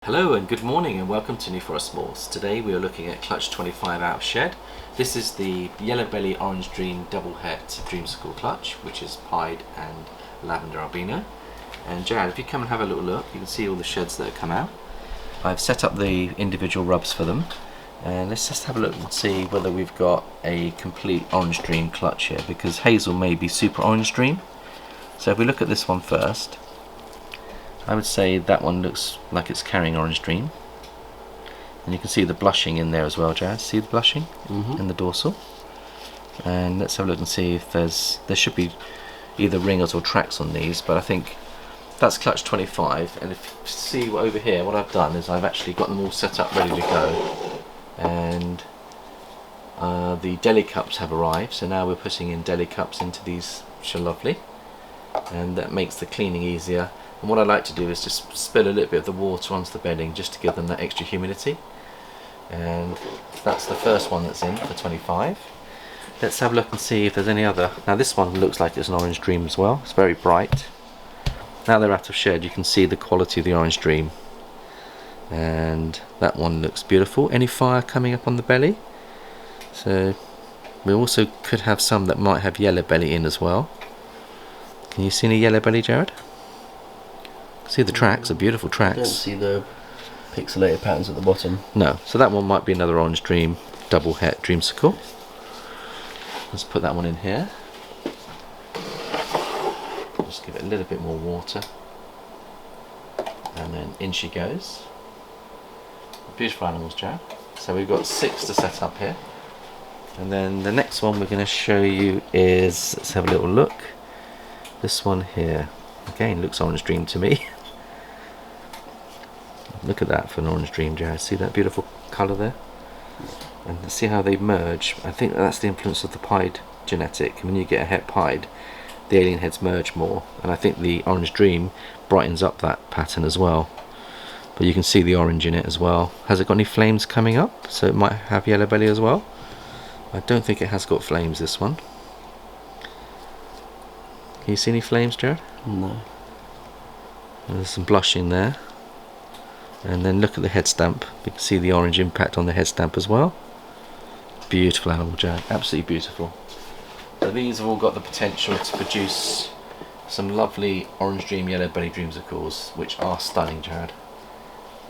Hello and good morning and welcome to New Forest Morphs. Today we are looking at clutch 25 out of shed. This is the Yellow Belly Orange Dream double het dreamsicle clutch, which is pied and lavender albino. And Jared, if you come and have a little look, you can see all the sheds that have come out. I've set up the individual rubs for them, and let's just have a look and see whether we've got a complete Orange Dream clutch here, because Hazel may be super Orange Dream. So if we look at this one first, I would say that one looks like it's carrying Orange Dream, and you can see the blushing in there as well, Jazz. See the blushing in the dorsal? And let's have a look and see if there should be either ringers or tracks on these, but I think that's clutch 25. And if you see over here, what I've done is I've actually got them all set up ready to go, and the deli cups have arrived, so now we're putting in deli cups into these, which are lovely, and that makes the cleaning easier. And what I like to do is just spill a little bit of the water onto the bedding just to give them that extra humidity. And that's the first one that's in for 25. Let's have a look and see if there's any other. Now this one looks like it's an Orange Dream as well. It's very bright. Now they're out of shed, you can see the quality of the Orange Dream. And that one looks beautiful. Any fire coming up on the belly? So we also could have some that might have yellow belly in as well. Can you see any yellow belly, Jared? See the tracks, are beautiful tracks. I don't see the pixelated patterns at the bottom. No, so that one might be another Orange Dream double het dreamsicle. Let's put that one in here. Just give it a little bit more water, and then in she goes. Beautiful animals, Jared. So we've got 6 to set up here, and then the next one we're going to show you is, let's have a little look. This one here, again, looks Orange Dream to me. Look at that for an Orange Dream, Jared. See that beautiful colour there? And see how they merge. I think that's the influence of the pied genetic. When you get a het pied, the alien heads merge more, and I think the Orange Dream brightens up that pattern as well. But you can see the orange in it as well. Has it got any flames coming up? So it might have yellow belly as well. I don't think it has got flames, this one. Can you see any flames, Jared? No. And there's some blushing there. And then look at the head stamp. You can see the orange impact on the head stamp as well. Beautiful animal, Jared. Absolutely beautiful. So these have all got the potential to produce some lovely Orange Dream, Yellow Belly dreamsicles, which are stunning, Jared.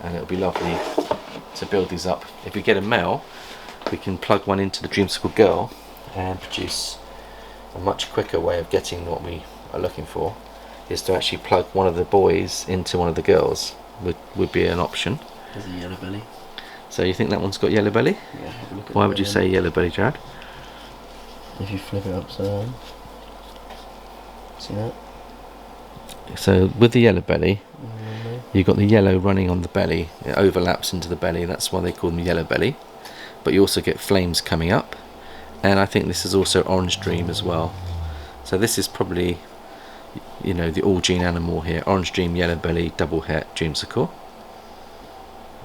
And it'll be lovely to build these up. If we get a male, we can plug one into the dreamsicle girl and produce a much quicker way of getting what we are looking for, is to actually plug one of the boys into one of the girls. Would be an option. There's a yellow belly. So you think that one's got yellow belly? Yeah. Have a look at Why would you say yellow belly, Jared? If you flip it upside down. See that? So with the yellow belly, you've got the yellow running on the belly. It overlaps into the belly. That's why they call them yellow belly. But you also get flames coming up. And I think this is also Orange Dream as well. So this is probably, you know, the all gene animal here. Orange Dream, Yellow Belly, double het dreamsicle.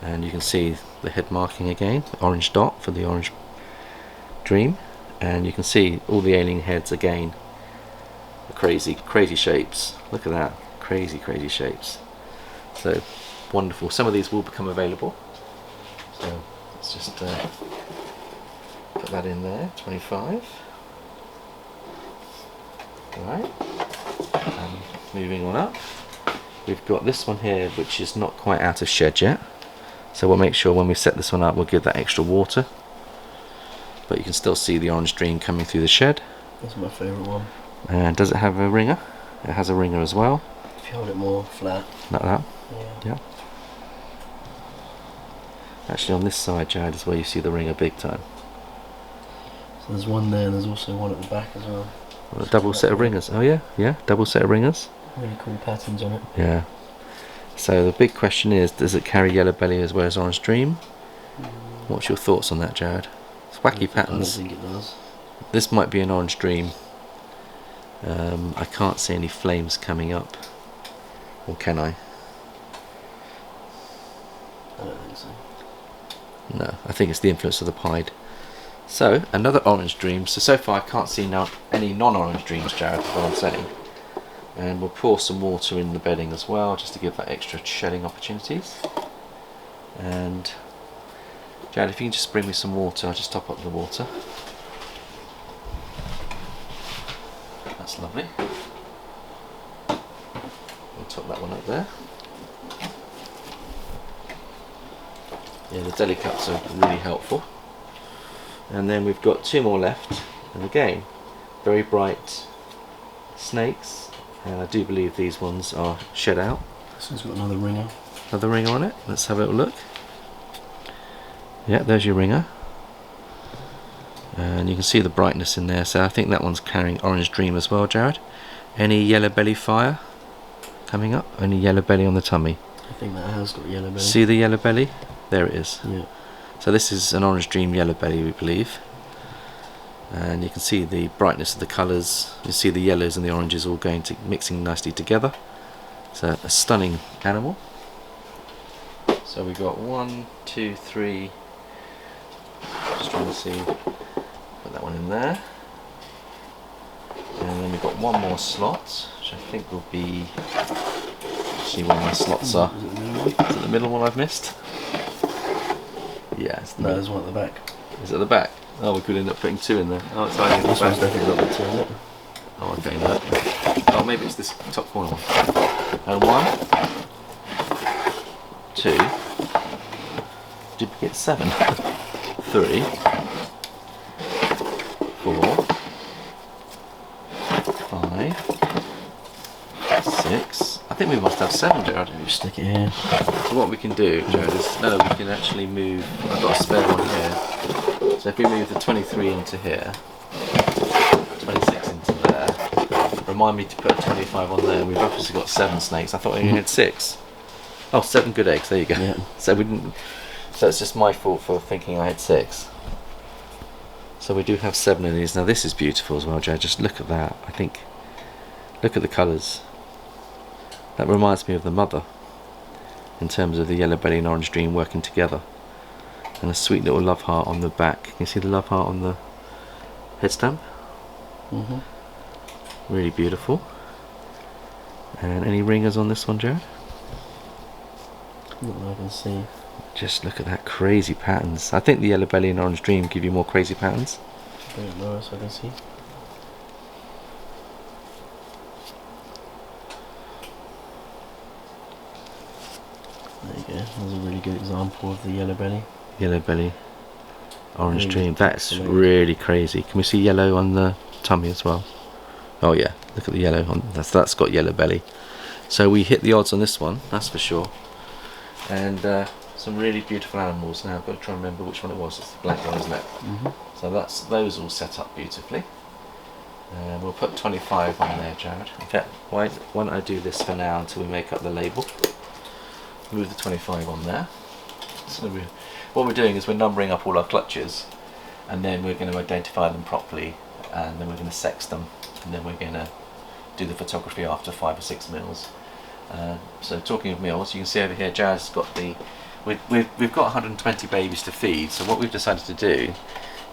And you can see the head marking again, orange dot for the Orange Dream. And you can see all the alien heads again. The crazy shapes. Look at that, crazy shapes. So wonderful. Some of these will become available. So let's just put that in there, 25. Alright, and moving on up, we've got this one here which is not quite out of shed yet, so we'll make sure when we set this one up we'll give that extra water, but you can still see the Orange Dream coming through the shed. That's my favourite one. And does it have a ringer? It has a ringer as well. If you hold it more flat. Like that? Yeah. Actually on this side, Jared, is where you see the ringer big time. So there's one there, and there's also one at the back as well. A double set of ringers. Oh yeah, double set of ringers. Really cool patterns on it. Yeah. So the big question is, does it carry yellow belly as well as Orange Dream? What's your thoughts on that, Jared? It's wacky patterns. I don't think it does. This might be an Orange Dream. I can't see any flames coming up. Or can I? I don't think so. No, I think it's the influence of the pied. So, another Orange Dream. So far I can't see now any non-Orange Dreams, Jared, is what I'm saying. And we'll pour some water in the bedding as well, just to give that extra shedding opportunities. And Jared, if you can just bring me some water, I'll just top up the water. That's lovely. We'll top that one up there. Yeah, the deli cups are really helpful. And then we've got 2 more left, and again, very bright snakes, and I do believe these ones are shed out. This one's got another ringer. Another ringer on it. Let's have a little look. Yeah, there's your ringer. And you can see the brightness in there, so I think that one's carrying Orange Dream as well, Jared. Any yellow belly fire coming up? Only yellow belly on the tummy. I think that has got yellow belly. See the yellow belly? There it is. Yeah. So this is an Orange Dream yellow belly, we believe. And you can see the brightness of the colours. You see the yellows and the oranges all mixing nicely together. So a stunning animal. So we've got 1, 2, 3. Just trying to see. Put that one in there. And then we've got 1 more slot, which I think will be. See where my slots are. Is it the middle one I've missed? Yeah, it's the there's one at the back. Is it at the back? Oh, we could end up putting 2 in there. Oh, it's hiding in the This one's back. definitely got the 2 in it. Oh, okay, no. Oh, maybe it's this top corner one. And 1, 2. Did we get 7? 3, 4, 5, 6. I think we must have 7, Jared. You stick it here. So what we can do, Jared, is we can actually move. I've got a spare one here. So if we move the 23 into here, 26 into there, remind me to put a 25 on there. We've obviously got 7 snakes. I thought we only had 6. Oh, 7 good eggs. There you go. Yeah. So we didn't. So it's just my fault for thinking I had 6. So we do have 7 of these. Now this is beautiful as well, Jared. Just look at that. I think. Look at the colours. That reminds me of the mother, in terms of the yellow belly and Orange Dream working together. And a sweet little love heart on the back. Can you see the love heart on the head stamp? Really beautiful. And any ringers on this one, Jared? Not that I can see. Just look at that crazy patterns. I think the yellow belly and Orange Dream give you more crazy patterns. Don't know so I can see. There you go. There's a really good example of the yellow belly. Yellow belly, Orange Really Dream. That's absolutely. really crazy. Can we see yellow on the tummy as well? Oh yeah, look at the yellow on that's got yellow belly. So we hit the odds on this one, that's for sure. And some really beautiful animals. Now I've got to try and remember which one it was. It's the black one, isn't it? So that's those all set up beautifully. And we'll put 25 on there, Jared. In fact, why don't I do this for now until we make up the label? Move the 25 on there. So what we're doing is we're numbering up all our clutches, and then we're going to identify them properly, and then we're going to sex them, and then we're going to do the photography after 5 or 6 meals. So talking of meals, you can see over here Jared's got the we've got 120 babies to feed. So what we've decided to do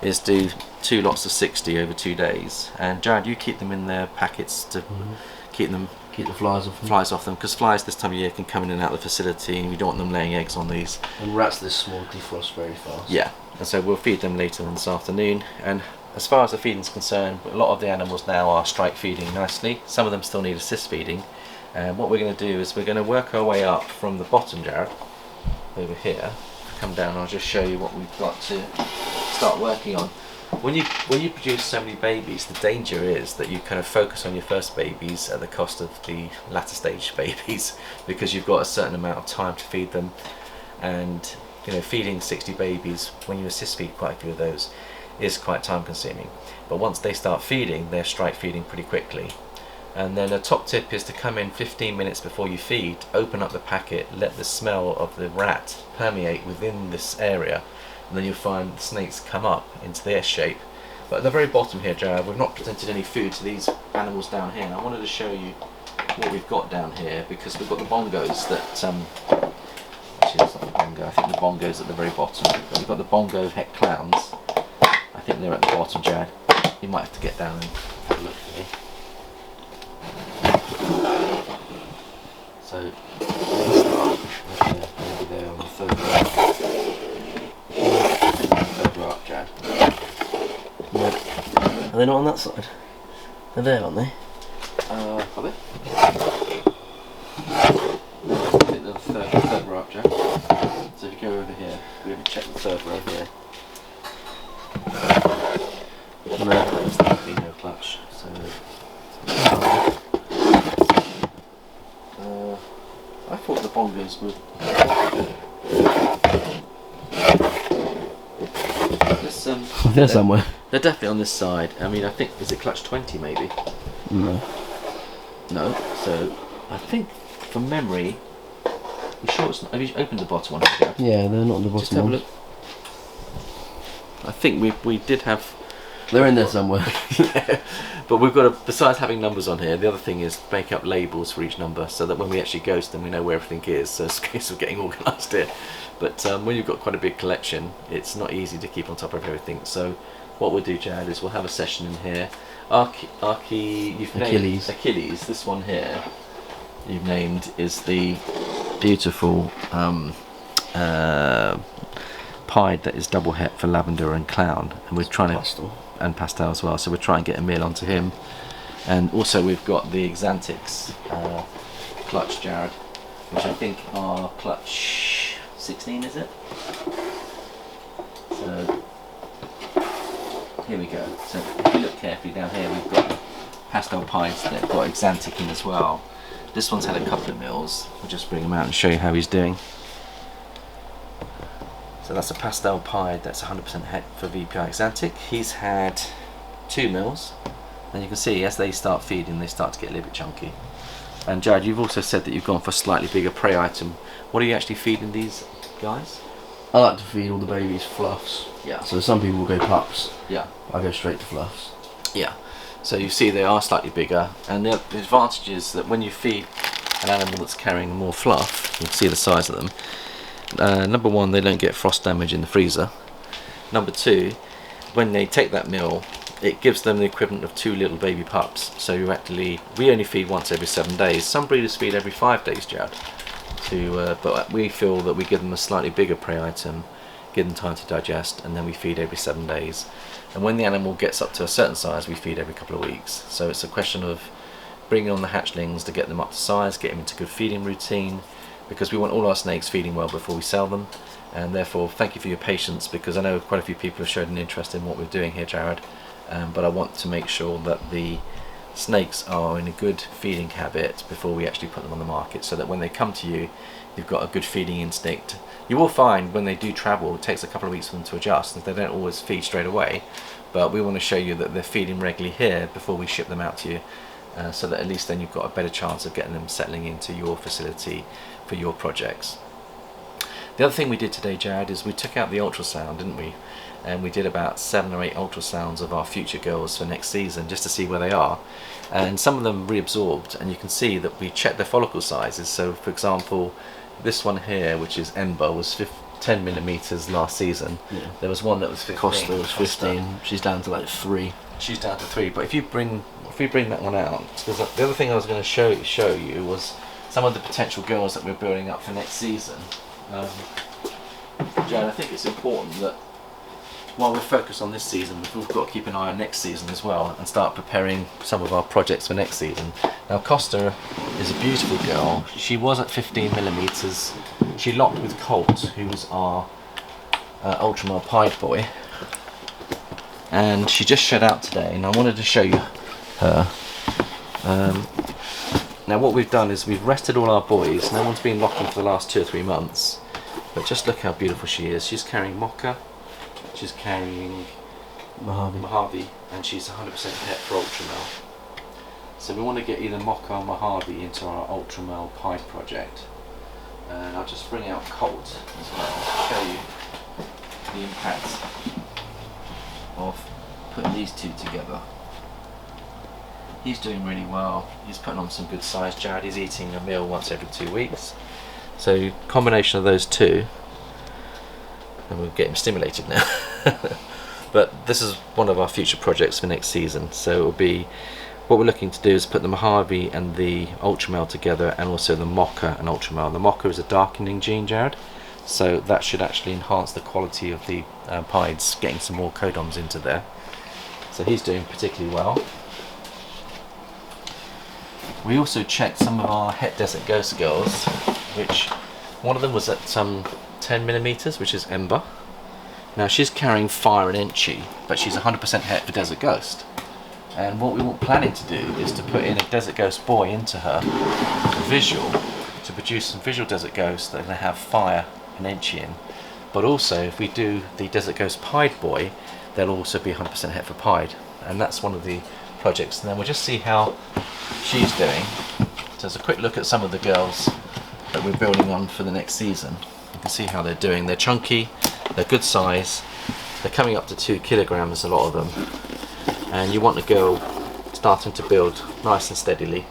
is do 2 lots of 60 over 2 days. And Jared, you keep them in their packets to keep the flies off them, because flies this time of year can come in and out of the facility, and we don't want them laying eggs on these. And rats this small defrost very fast. Yeah, and so we'll feed them later this afternoon. And as far as the feeding is concerned, a lot of the animals now are strike feeding nicely. Some of them still need assist feeding. And what we're going to do is we're going to work our way up from the bottom, Jared, over here. Come down, I'll just show you what we've got to start working on. When you produce so many babies, the danger is that you kind of focus on your first babies at the cost of the latter stage babies, because you've got a certain amount of time to feed them. And you know, feeding 60 babies, when you assist feed quite a few of those, is quite time consuming. But once they start feeding, they're strike feeding pretty quickly. And then a top tip is to come in 15 minutes before you feed, open up the packet, let the smell of the rat permeate within this area, and then you'll find the snakes come up into their shape. But at the very bottom here, Jared, we've not presented any food to these animals down here, and I wanted to show you what we've got down here, because we've got the bongos that actually it's not the bongo, I think the bongo's at the very bottom, but we've got the bongo het clowns. I think they're at the bottom, Jared. You might have to get down and have a look at me. So let's start maybe there on the third row. they not on that side? They're there, aren't they? Are they? I think they're the third row up, Jack. So if you go over here, we have to check the third row here. No, there's definitely no clutch. So I thought the bongos would. They're somewhere. They're definitely on this side. I mean, I think, is it clutch 20 maybe? No. No. So I think from memory, you sure it's not, have you opened the bottom one? Yeah, they're not on the bottom. Just have a look. I think we did have. They're in there somewhere. But we've got to, besides having numbers on here, the other thing is make up labels for each number so that when we actually ghost them we know where everything is, so it's a case of getting organised here. But when you've got quite a big collection, it's not easy to keep on top of everything. So what we'll do, Chad, is we'll have a session in here. You've named Achilles. This one here you've named is the beautiful pied that is double het for lavender and clown, and we're trying Pastel. And pastel as well, so we're trying to get a meal onto him. And also we've got the Xantix clutch, Jared, which I think are clutch 16, is it? So here we go. So if you look carefully down here, we've got pastel pies that have got Xantix in as well. This one's had a couple of meals. We'll just bring him out and show you how he's doing. So that's a pastel pied that's 100% het for VPI Xantix. He's had 2 meals, and you can see as they start feeding, they start to get a little bit chunky. And Jared, you've also said that you've gone for a slightly bigger prey item. What are you actually feeding these guys? I like to feed all the babies fluffs. Yeah. So some people will go pups. Yeah. I go straight to fluffs. Yeah. So you see they are slightly bigger, and the advantage is that when you feed an animal that's carrying more fluff, you can see the size of them. Number one, they don't get frost damage in the freezer. Number two, when they take that meal, it gives them the equivalent of 2 little baby pups. So we only feed once every 7 days. Some breeders feed every 5 days, Jared. But we feel that we give them a slightly bigger prey item, give them time to digest, and then we feed every 7 days. And when the animal gets up to a certain size, we feed every couple of weeks. So it's a question of bringing on the hatchlings to get them up to size, get them into good feeding routine, because we want all our snakes feeding well before we sell them. And therefore thank you for your patience, because I know quite a few people have showed an interest in what we're doing here, Jared, but I want to make sure that the snakes are in a good feeding habit before we actually put them on the market, so that when they come to you, you've got a good feeding instinct. You will find when they do travel, it takes a couple of weeks for them to adjust, and they don't always feed straight away, but we want to show you that they're feeding regularly here before we ship them out to you, so that at least then you've got a better chance of getting them settling into your facility for your projects. The other thing we did today, Jared, is we took out the ultrasound, didn't we? And we did about 7 or 8 ultrasounds of our future girls for next season, just to see where they are. And some of them reabsorbed, and you can see that we checked their follicle sizes. So for example, this one here, which is Ember, was 10 millimeters last season. Yeah. There was one that was 15. Costa was 15. She's down to like 3. She's down to 3. But if we bring that one out, because the other thing I was going to show you was some of the potential girls that we're building up for next season. Jan, I think it's important that while we're focused on this season, we've got to keep an eye on next season as well, and start preparing some of our projects for next season. Now Costa is a beautiful girl. She was at 15 millimeters. She locked with Colt, who was our Ultramar Pied boy, and she just shed out today, and I wanted to show you her. Now what we've done is we've rested all our boys. No one's been locking for the last 2 or 3 months, but just look how beautiful she is. She's carrying Mocha, she's carrying Mojave, and she's 100% het for Ultramel. So we want to get either Mocha or Mojave into our Ultramel Pied project. And I'll just bring out Colt as well to show you the impact of putting these two together. He's doing really well. He's putting on some good size, Jared. He's eating a meal once every 2 weeks. So combination of those two, and we'll get him stimulated now. But this is one of our future projects for next season. So it will be, what we're looking to do is put the Mojave and the Ultramel together, and also the Mocha and Ultramel. The Mocha is a darkening gene, Jared, so that should actually enhance the quality of the pieds, getting some more codoms into there. So he's doing particularly well. We also checked some of our Het Desert Ghost girls, which one of them was at 10mm, which is Ember. Now she's carrying Fire and Enchi, but she's 100% Het for Desert Ghost. And what we were planning to do is to put in a Desert Ghost boy into her, visual, to produce some visual Desert Ghosts that are going to have Fire and Enchi in. But also, if we do the Desert Ghost Pied boy, they'll also be 100% Het for Pied. And that's one of the projects. And then we'll just see how she's doing. So there's a quick look at some of the girls that we're building on for the next season. You can see how they're doing. They're chunky, they're good size, they're coming up to 2 kilograms, a lot of them. And you want the girl starting to build nice and steadily.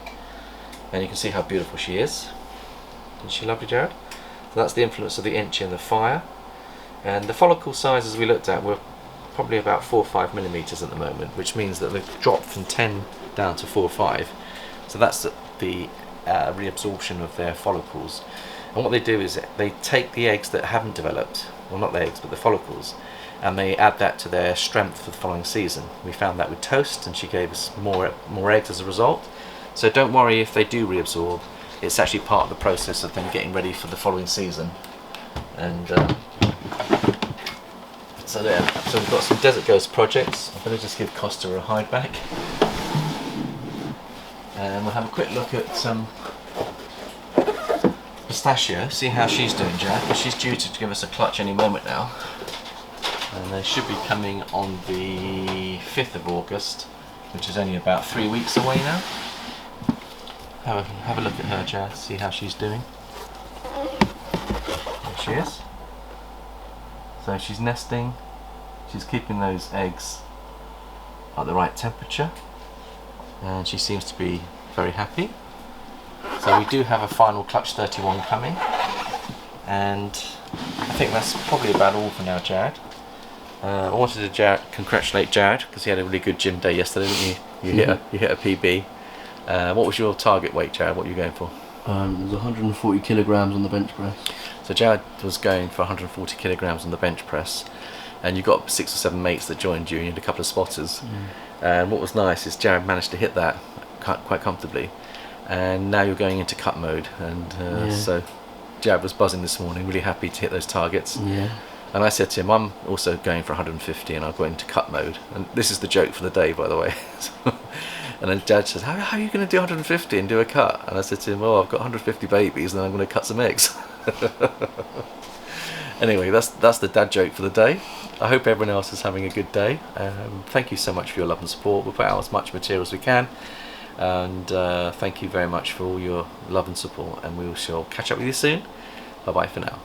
And you can see how beautiful she is. Isn't she lovely, Jared? So that's the influence of the Enchi and the Fire. And the follicle sizes we looked at were probably about 4 or 5mm at the moment, which means that they've dropped from 10 down to 4 or 5. So that's the reabsorption of their follicles. And what they do is they take the eggs that haven't developed, well, not the eggs but the follicles, and they add that to their strength for the following season. We found that with Toast, and she gave us more eggs as a result. So don't worry if they do reabsorb. It's actually part of the process of them getting ready for the following season. And so there. So we've got some Desert Ghost projects. I'm going to just give Costa a hide back. And we'll have a quick look at Pistachio, see how she's doing, Jack, because she's due to give us a clutch any moment now. And they should be coming on the 5th of August, which is only about 3 weeks away now. Have a look at her, Jack, see how she's doing. There she is. So she's nesting, she's keeping those eggs at the right temperature, and she seems to be very happy. So we do have a final clutch 31 coming, and I think that's probably about all for now, Jared. I wanted to congratulate Jared because he had a really good gym day yesterday, didn't you? You hit a PB. What was your target weight, Jared? What were you going for? It was 140 kilograms on the bench press. So Jared was going for 140 kilograms on the bench press, and you got 6 or 7 mates that joined you, and you had a couple of spotters. And what was nice is Jared managed to hit that quite comfortably, and now you're going into cut mode, and so Jared was buzzing this morning, really happy to hit those targets. And I said to him, I'm also going for 150, and I've got into cut mode. And this is the joke for the day, by the way. And then Dad says, how are you going to do 150 and do a cut? And I said to him, well, I've got 150 babies, and then I'm going to cut some eggs. Anyway, that's the dad joke for the day. I hope everyone else is having a good day. Thank you so much for your love and support. We'll put out as much material as we can. And thank you very much for all your love and support. And we shall catch up with you soon. Bye-bye for now.